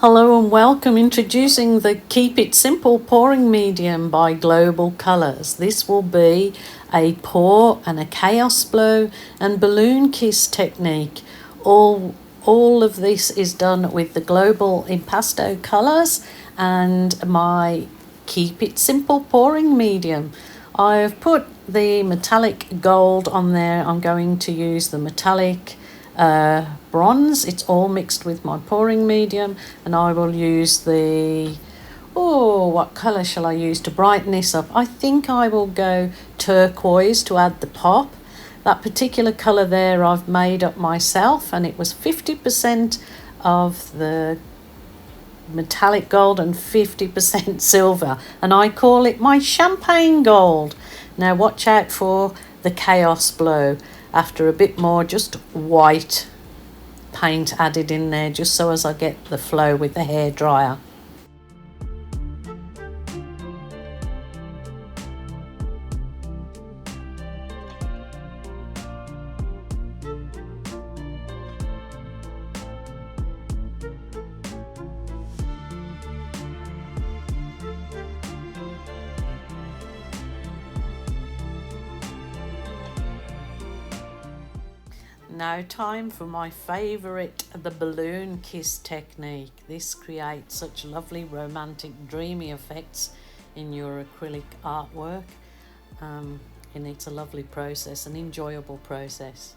Hello and welcome. Introducing the Keep It Simple pouring medium by Global Colours. This will be a pour and a chaos blow and balloon kiss technique. All of this is done with the Global Impasto colours and my Keep It Simple pouring medium. I've put the metallic gold on there. I'm going to use the metallic bronze. It's all mixed with my pouring medium, and I will use the what colour shall I use to brighten this up? I think I will go turquoise to add the pop. That particular colour there I've made up myself, and it was 50% of the metallic gold and 50% silver, and I call it my champagne gold. Now watch out for the chaos blow. After a bit more just white paint added in there, just so as I get the flow with the hairdryer. Now time for my favourite, the balloon kiss technique. This creates such lovely romantic dreamy effects in your acrylic artwork, and it's a lovely process, an enjoyable process.